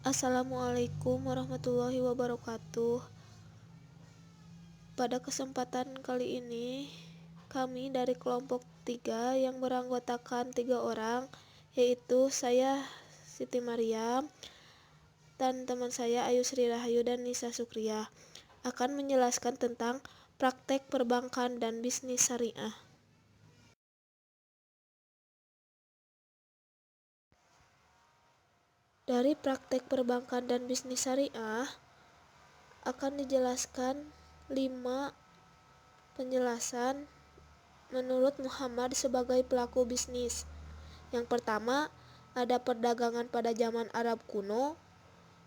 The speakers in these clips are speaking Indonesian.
Assalamualaikum warahmatullahi wabarakatuh. Pada kesempatan kali ini, kami dari kelompok 3 yang beranggotakan 3 orang, yaitu saya Siti Mariam dan teman saya Ayu Sri Rahayu dan Nisa Sukriya, akan menjelaskan tentang praktek perbankan dan bisnis syariah. Dari praktek perbankan dan bisnis syariah akan dijelaskan 5 penjelasan menurut Muhammad sebagai pelaku bisnis. Yang pertama, ada perdagangan pada zaman Arab kuno.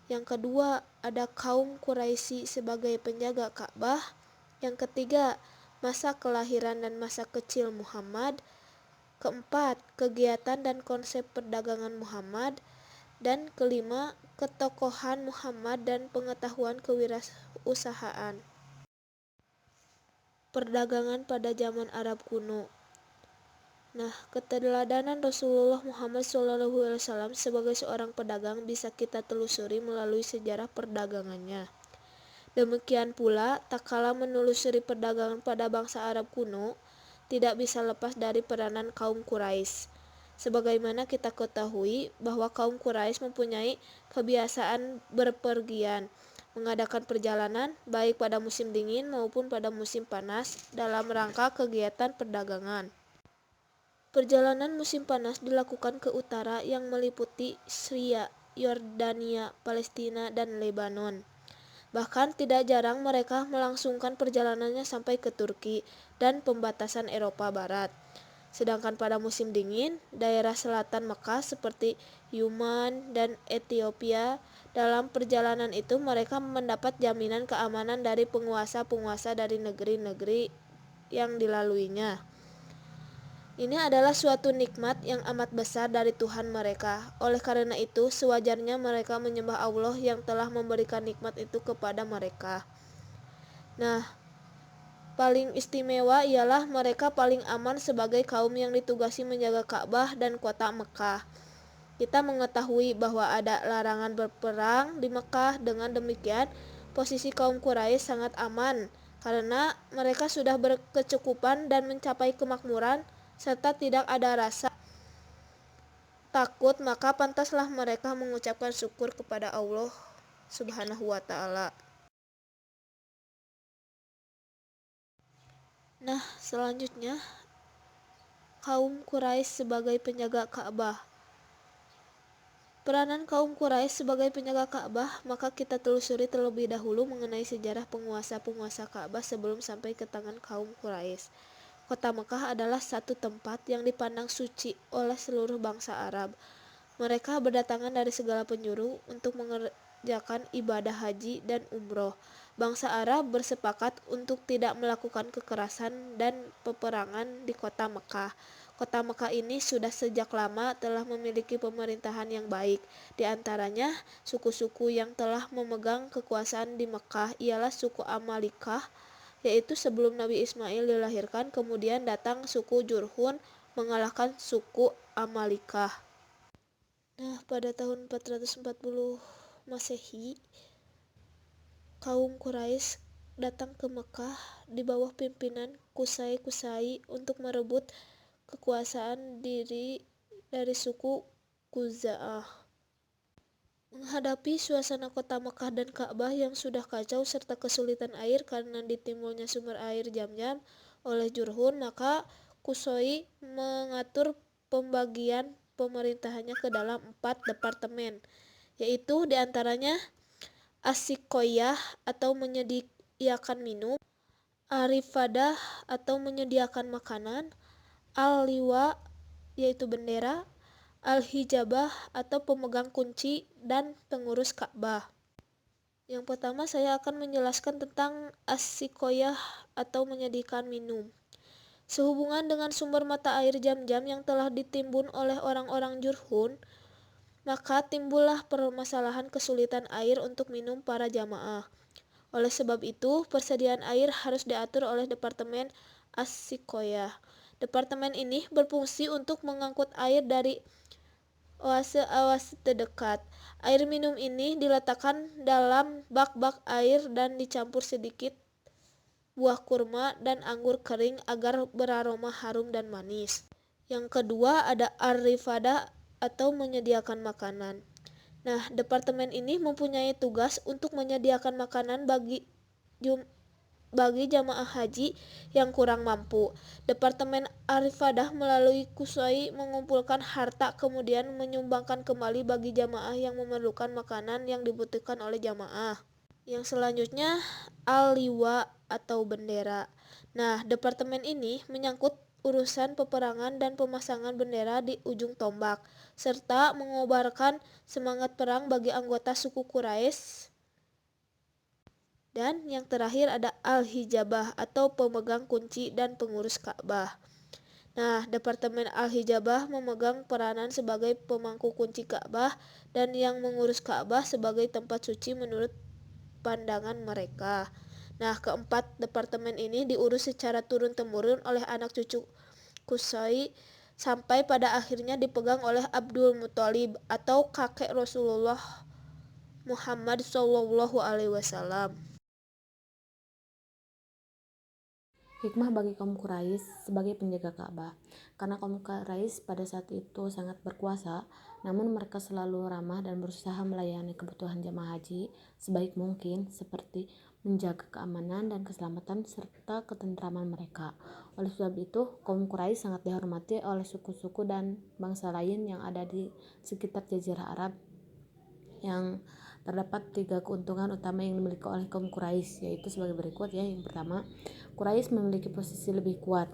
Yang kedua, ada kaum Quraisy sebagai penjaga Ka'bah. Yang ketiga, masa kelahiran dan masa kecil Muhammad. Keempat, kegiatan dan konsep perdagangan Muhammad. Dan kelima, ketokohan Muhammad dan pengetahuan kewirausahaan. Perdagangan pada zaman Arab kuno. Nah, keteladanan Rasulullah Muhammad SAW sebagai seorang pedagang bisa kita telusuri melalui sejarah perdagangannya. Demikian pula, tak kala menelusuri perdagangan pada bangsa Arab kuno, tidak bisa lepas dari peranan kaum Quraisy. Sebagaimana kita ketahui bahwa kaum Quraisy mempunyai kebiasaan berpergian, mengadakan perjalanan baik pada musim dingin maupun pada musim panas dalam rangka kegiatan perdagangan. Perjalanan musim panas dilakukan ke utara yang meliputi Syria, Yordania, Palestina, dan Lebanon. Bahkan tidak jarang mereka melangsungkan perjalanannya sampai ke Turki dan pembatasan Eropa Barat. Sedangkan pada musim dingin, daerah selatan Mekah seperti Yaman dan Ethiopia, dalam perjalanan itu mereka mendapat jaminan keamanan dari penguasa-penguasa dari negeri-negeri yang dilaluinya. Ini adalah suatu nikmat yang amat besar dari Tuhan mereka. Oleh karena itu, sewajarnya mereka menyembah Allah yang telah memberikan nikmat itu kepada mereka. Nah, paling istimewa ialah mereka paling aman sebagai kaum yang ditugasi menjaga Ka'bah dan kota Mekah. Kita mengetahui bahwa ada larangan berperang di Mekah. Dengan demikian, posisi kaum Quraisy sangat aman karena mereka sudah berkecukupan dan mencapai kemakmuran serta tidak ada rasa takut, maka pantaslah mereka mengucapkan syukur kepada Allah Subhanahu wa Ta'ala. Nah, selanjutnya kaum Quraisy sebagai penjaga Ka'bah. Peranan kaum Quraisy sebagai penjaga Ka'bah, maka kita telusuri terlebih dahulu mengenai sejarah penguasa-penguasa Ka'bah sebelum sampai ke tangan kaum Quraisy. Kota Mekah adalah satu tempat yang dipandang suci oleh seluruh bangsa Arab. Mereka berdatangan dari segala penjuru untuk mengerjakan ibadah haji dan umroh. Bangsa Arab bersepakat untuk tidak melakukan kekerasan dan peperangan di kota Mekah. Kota Mekah ini sudah sejak lama telah memiliki pemerintahan yang baik. Di antaranya, suku-suku yang telah memegang kekuasaan di Mekah ialah suku Amalikah, yaitu sebelum Nabi Ismail dilahirkan. Kemudian datang suku Jurhun mengalahkan suku Amalikah. Nah, pada tahun 440 Masehi, kaum Quraisy datang ke Mekah di bawah pimpinan Qusay untuk merebut kekuasaan diri dari suku Khuza'ah. Menghadapi suasana kota Mekah dan Ka'bah yang sudah kacau serta kesulitan air karena ditimbulnya sumber air Zam-Zam oleh Jurhun, maka Qusay mengatur pembagian pemerintahannya ke dalam 4 departemen, yaitu diantaranya As-Siqoyah atau menyediakan minum, Arifadah atau menyediakan makanan, Al-Liwa yaitu bendera, Al-Hijabah atau pemegang kunci, dan pengurus Ka'bah. Yang pertama saya akan menjelaskan tentang As-Siqoyah atau menyediakan minum. Sehubungan dengan sumber mata air Zam-Zam yang telah ditimbun oleh orang-orang Jurhun, maka timbullah permasalahan kesulitan air untuk minum para jamaah. Oleh sebab itu, persediaan air harus diatur oleh Departemen As-Siqoyah. Departemen ini berfungsi untuk mengangkut air dari oase-oase terdekat. Air minum ini diletakkan dalam bak-bak air dan dicampur sedikit buah kurma dan anggur kering agar beraroma harum dan manis. Yang kedua ada ar-rifada atau menyediakan makanan. Nah, departemen ini mempunyai tugas untuk menyediakan makanan bagi jamaah haji yang kurang mampu. Departemen Arifadah melalui Kusai mengumpulkan harta kemudian menyumbangkan kembali bagi jamaah yang memerlukan makanan yang dibutuhkan oleh jamaah. Yang selanjutnya Al-Liwa atau bendera. Nah, departemen ini menyangkut urusan peperangan dan pemasangan bendera di ujung tombak serta mengobarkan semangat perang bagi anggota suku Quraisy. Dan yang terakhir ada Al-Hijabah atau pemegang kunci dan pengurus Ka'bah. Nah, Departemen Al-Hijabah memegang peranan sebagai pemangku kunci Ka'bah dan yang mengurus Ka'bah sebagai tempat suci menurut pandangan mereka. Nah, keempat departemen ini diurus secara turun-temurun oleh anak cucu Qusay sampai pada akhirnya dipegang oleh Abdul Muthalib atau kakek Rasulullah Muhammad SAW. Hikmah bagi kaum Quraisy sebagai penjaga Ka'bah. Karena kaum Quraisy pada saat itu sangat berkuasa, namun mereka selalu ramah dan berusaha melayani kebutuhan jamaah haji sebaik mungkin, seperti menjaga keamanan dan keselamatan serta ketentraman mereka. Oleh sebab itu, kaum Quraisy sangat dihormati oleh suku-suku dan bangsa lain yang ada di sekitar Jazirah Arab. Yang terdapat 3 keuntungan utama yang dimiliki oleh kaum Quraisy, yaitu sebagai berikut ya. Yang pertama, Quraisy memiliki posisi lebih kuat,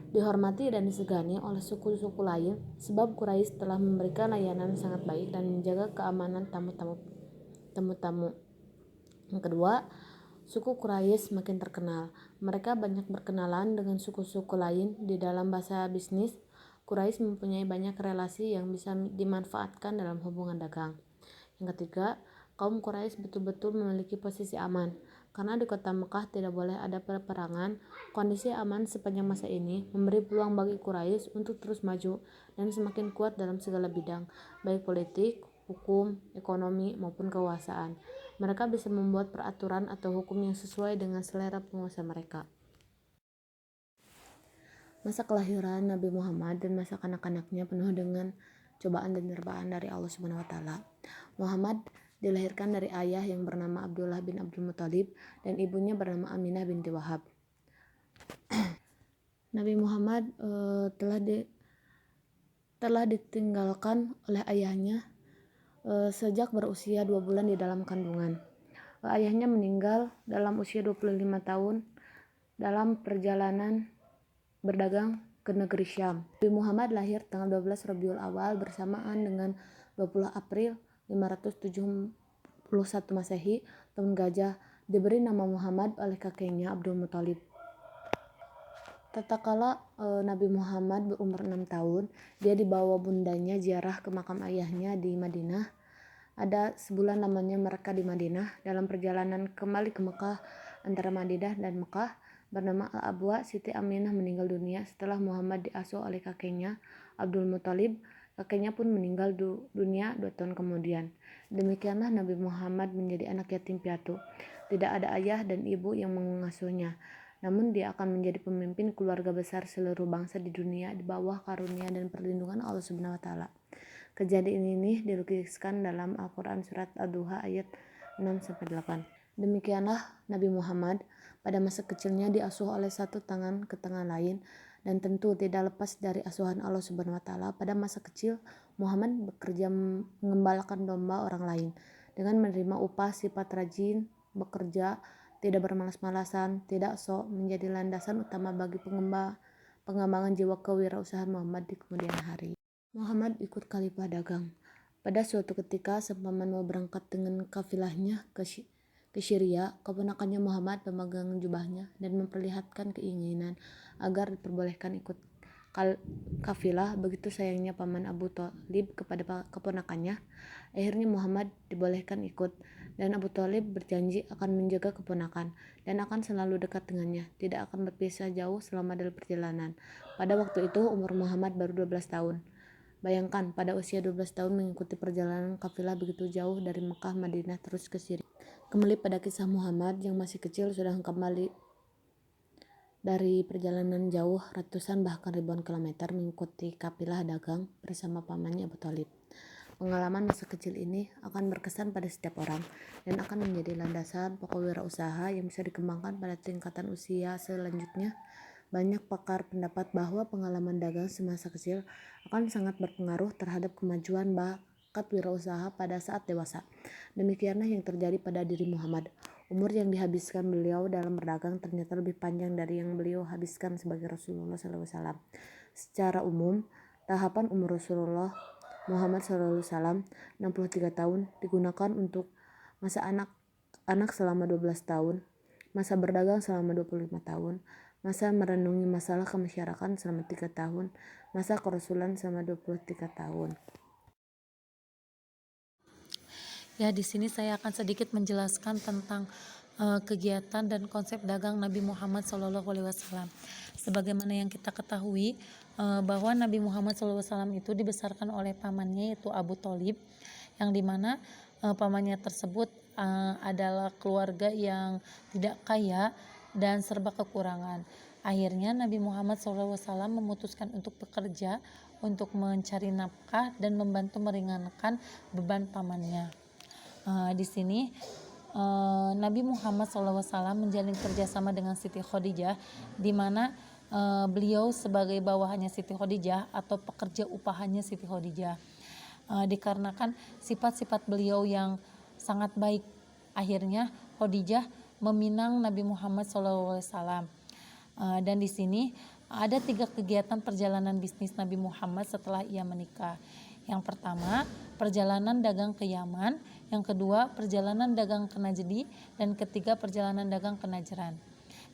dihormati dan disegani oleh suku-suku lain sebab Quraisy telah memberikan layanan sangat baik dan menjaga keamanan tamu-tamu. Yang kedua, suku Quraisy semakin terkenal. Mereka banyak berkenalan dengan suku-suku lain di dalam bahasa bisnis. Quraisy mempunyai banyak relasi yang bisa dimanfaatkan dalam hubungan dagang. Yang ketiga, kaum Quraisy betul-betul memiliki posisi aman. Karena di kota Mekah tidak boleh ada peperangan, kondisi aman sepanjang masa ini memberi peluang bagi Quraisy untuk terus maju dan semakin kuat dalam segala bidang, baik politik, hukum, ekonomi, maupun kekuasaan. Mereka bisa membuat peraturan atau hukum yang sesuai dengan selera penguasa mereka. Masa kelahiran Nabi Muhammad dan masa kanak-kanaknya penuh dengan cobaan dan cobaan dari Allah Subhanahu wa taala. Muhammad dilahirkan dari ayah yang bernama Abdullah bin Abdul Muthalib dan ibunya bernama Aminah binti Wahab. Nabi Muhammad telah ditinggalkan oleh ayahnya sejak berusia 2 bulan di dalam kandungan. Ayahnya meninggal dalam usia 25 tahun dalam perjalanan berdagang ke negeri Syam. Nabi Muhammad lahir tanggal 12 Rabiul Awal bersamaan dengan 20 April 571 Masehi, tahun gajah. Diberi nama Muhammad oleh kakeknya Abdul Muthalib. Tatkala Nabi Muhammad berumur 6 tahun, dia dibawa bundanya ziarah ke makam ayahnya di Madinah. Ada sebulan lamanya mereka di Madinah. Dalam perjalanan kembali ke Mekah antara Madinah dan Mekah, bernama Al-Abwa, Siti Aminah meninggal dunia setelah Muhammad diasuh oleh kakeknya Abdul Muthalib. Kakeknya pun meninggal dunia 2 tahun kemudian. Demikianlah Nabi Muhammad menjadi anak yatim piatu. Tidak ada ayah dan ibu yang mengasuhnya. Namun dia akan menjadi pemimpin keluarga besar seluruh bangsa di dunia di bawah karunia dan perlindungan Allah Subhanahu wa taala. Kejadian ini dilukiskan dalam Al-Quran Surat Ad-Duha ayat 6-8. Demikianlah Nabi Muhammad pada masa kecilnya diasuh oleh satu tangan ke tangan lain dan tentu tidak lepas dari asuhan Allah Subhanahu wa taala. Pada masa kecil Muhammad bekerja mengembalakan domba orang lain dengan menerima upah sifat rajin bekerja, tidak bermalas-malasan, tidak sok, menjadi landasan utama bagi pengembangan jiwa kewirausahaan Muhammad di kemudian hari. Muhammad ikut khalifah dagang. Pada suatu ketika Sepaman mau berangkat dengan kafilahnya ke Syria, keponakannya Muhammad memegang jubahnya dan memperlihatkan keinginan agar diperbolehkan ikut kafilah. Begitu sayangnya paman Abu Thalib kepada keponakannya, akhirnya Muhammad dibolehkan ikut, dan Abu Thalib berjanji akan menjaga keponakan dan akan selalu dekat dengannya, tidak akan berpisah jauh selama dalam perjalanan. Pada waktu itu umur Muhammad baru 12 tahun. Bayangkan pada usia 12 tahun mengikuti perjalanan kafilah begitu jauh dari Mekah, Madinah terus ke Syria. Kembali pada kisah Muhammad yang masih kecil sudah kembali dari perjalanan jauh ratusan bahkan ribuan kilometer mengikuti kafilah dagang bersama pamannya Abu Thalib. Pengalaman masa kecil ini akan berkesan pada setiap orang dan akan menjadi landasan pokok wirausaha yang bisa dikembangkan pada tingkatan usia selanjutnya. Banyak pakar pendapat bahwa pengalaman dagang semasa kecil akan sangat berpengaruh terhadap kemajuan bakat wirausaha pada saat dewasa. Demikianlah yang terjadi pada diri Muhammad. Umur yang dihabiskan beliau dalam berdagang ternyata lebih panjang dari yang beliau habiskan sebagai Rasulullah SAW. Secara umum, tahapan umur Rasulullah Muhammad SAW 63 tahun digunakan untuk masa anak-anak selama 12 tahun, masa berdagang selama 25 tahun, masa merenungi masalah kemasyarakatan selama 3 tahun, masa kerasulan selama 23 tahun. Ya, di sini saya akan sedikit menjelaskan tentang kegiatan dan konsep dagang Nabi Muhammad SAW. Sebagaimana yang kita ketahui bahwa Nabi Muhammad SAW itu dibesarkan oleh pamannya yaitu Abu Thalib, yang dimana pamannya tersebut adalah keluarga yang tidak kaya dan serba kekurangan. Akhirnya Nabi Muhammad SAW memutuskan untuk bekerja untuk mencari nafkah dan membantu meringankan beban pamannya. Di sini Nabi Muhammad SAW menjalin kerjasama dengan Siti Khadijah, di mana beliau sebagai bawahannya Siti Khadijah atau pekerja upahannya Siti Khadijah. Dikarenakan sifat-sifat beliau yang sangat baik, akhirnya Khadijah meminang Nabi Muhammad SAW. Dan di sini ada 3 kegiatan perjalanan bisnis Nabi Muhammad setelah ia menikah. Yang pertama, perjalanan dagang ke Yaman. Yang kedua, perjalanan dagang ke Najdi. Dan ketiga, perjalanan dagang ke Najran.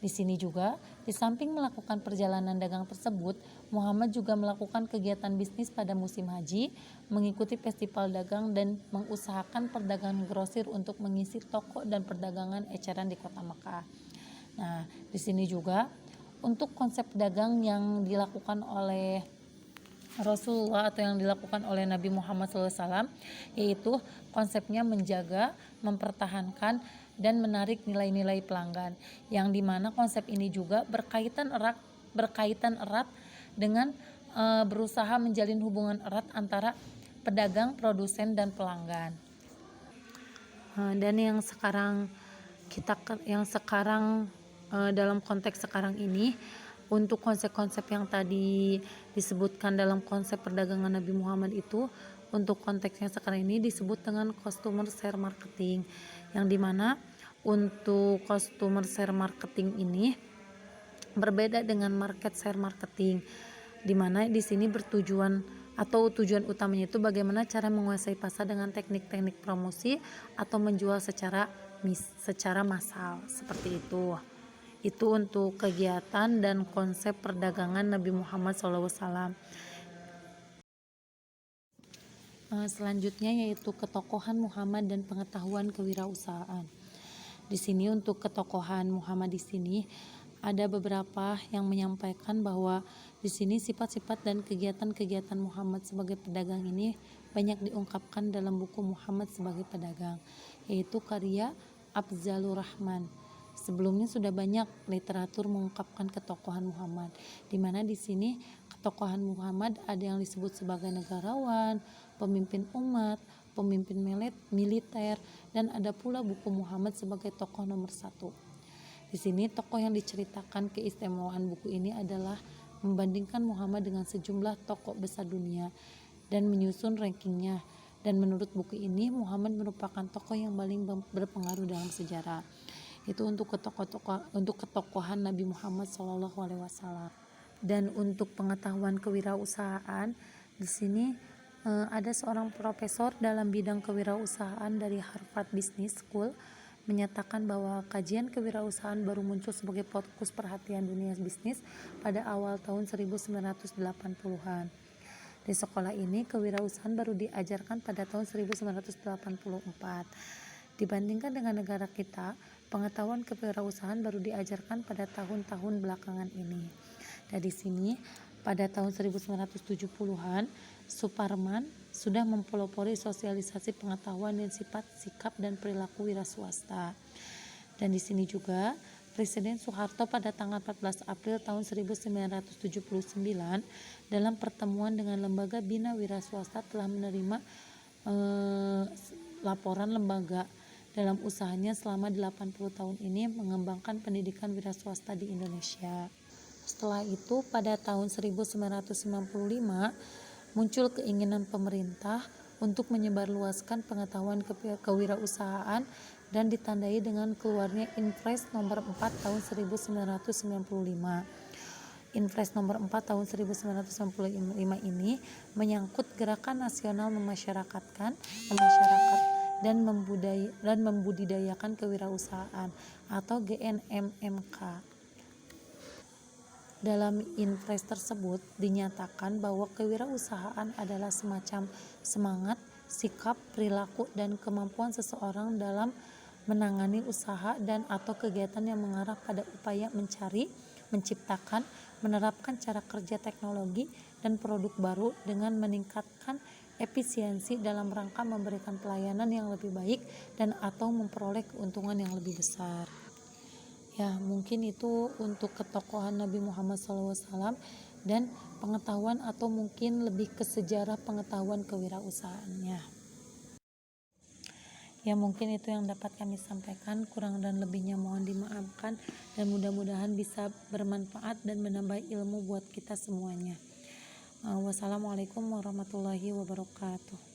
Di sini juga, di samping melakukan perjalanan dagang tersebut, Muhammad juga melakukan kegiatan bisnis pada musim haji, mengikuti festival dagang, dan mengusahakan perdagangan grosir untuk mengisi toko dan perdagangan eceran di kota Mekah. Nah, di sini juga, untuk konsep dagang yang dilakukan oleh Rasulullah atau yang dilakukan oleh Nabi Muhammad SAW, yaitu konsepnya menjaga, mempertahankan, dan menarik nilai-nilai pelanggan, yang dimana konsep ini juga berkaitan erat dengan berusaha menjalin hubungan erat antara pedagang, produsen, dan pelanggan. Dan yang sekarang dalam konteks sekarang ini, untuk konsep-konsep yang tadi disebutkan dalam konsep perdagangan Nabi Muhammad itu, untuk konteksnya sekarang ini disebut dengan customer share marketing, yang dimana untuk customer share marketing ini berbeda dengan market share marketing, dimana di sini tujuan utamanya itu bagaimana cara menguasai pasar dengan teknik-teknik promosi atau menjual secara massal, seperti itu. Itu untuk kegiatan dan konsep perdagangan Nabi Muhammad SAW. Selanjutnya yaitu ketokohan Muhammad dan pengetahuan kewirausahaan. Di sini untuk ketokohan Muhammad di sini ada beberapa yang menyampaikan bahwa di sini sifat-sifat dan kegiatan-kegiatan Muhammad sebagai pedagang ini banyak diungkapkan dalam buku Muhammad sebagai pedagang, yaitu karya Afzalur Rahman. Sebelumnya sudah banyak literatur mengungkapkan ketokohan Muhammad, di mana di sini ketokohan Muhammad ada yang disebut sebagai negarawan, pemimpin umat, pemimpin militer, dan ada pula buku Muhammad sebagai tokoh nomor 1. Di sini tokoh yang diceritakan keistimewaan buku ini adalah membandingkan Muhammad dengan sejumlah tokoh besar dunia dan menyusun rankingnya. Dan menurut buku ini Muhammad merupakan tokoh yang paling berpengaruh dalam sejarah. Itu untuk ketokohan Nabi Muhammad SAW. Dan untuk pengetahuan kewirausahaan, di sini ada seorang profesor dalam bidang kewirausahaan dari Harvard Business School menyatakan bahwa kajian kewirausahaan baru muncul sebagai fokus perhatian dunia bisnis pada awal tahun 1980-an. Di sekolah ini kewirausahaan baru diajarkan pada tahun 1984. Dibandingkan dengan negara kita, pengetahuan kewirausahaan baru diajarkan pada tahun-tahun belakangan ini. Dari sini pada tahun 1970-an, Suparman sudah mempelopori sosialisasi pengetahuan dan sifat, sikap, dan perilaku wira swasta. Dan di sini juga Presiden Soeharto pada tanggal 14 April tahun 1979 dalam pertemuan dengan Lembaga Bina Wira Swasta telah menerima laporan lembaga dalam usahanya selama 80 tahun ini mengembangkan pendidikan wira swasta di Indonesia. Setelah itu pada tahun 1995 muncul keinginan pemerintah untuk menyebarluaskan pengetahuan kewirausahaan dan ditandai dengan keluarnya Inpres nomor 4 tahun 1995. Inpres nomor 4 tahun 1995 ini menyangkut gerakan nasional memasyarakat dan membudidayakan kewirausahaan atau GNMMK. Dalam Inpres tersebut dinyatakan bahwa kewirausahaan adalah semacam semangat, sikap, perilaku, dan kemampuan seseorang dalam menangani usaha dan atau kegiatan yang mengarah pada upaya mencari, menciptakan, menerapkan cara kerja teknologi dan produk baru dengan meningkatkan efisiensi dalam rangka memberikan pelayanan yang lebih baik dan atau memperoleh keuntungan yang lebih besar. Ya, mungkin itu untuk ketokohan Nabi Muhammad SAW dan pengetahuan atau mungkin lebih ke sejarah pengetahuan kewirausahaannya. Ya, mungkin itu yang dapat kami sampaikan, kurang dan lebihnya mohon dimaafkan dan mudah-mudahan bisa bermanfaat dan menambah ilmu buat kita semuanya. Wassalamualaikum warahmatullahi wabarakatuh.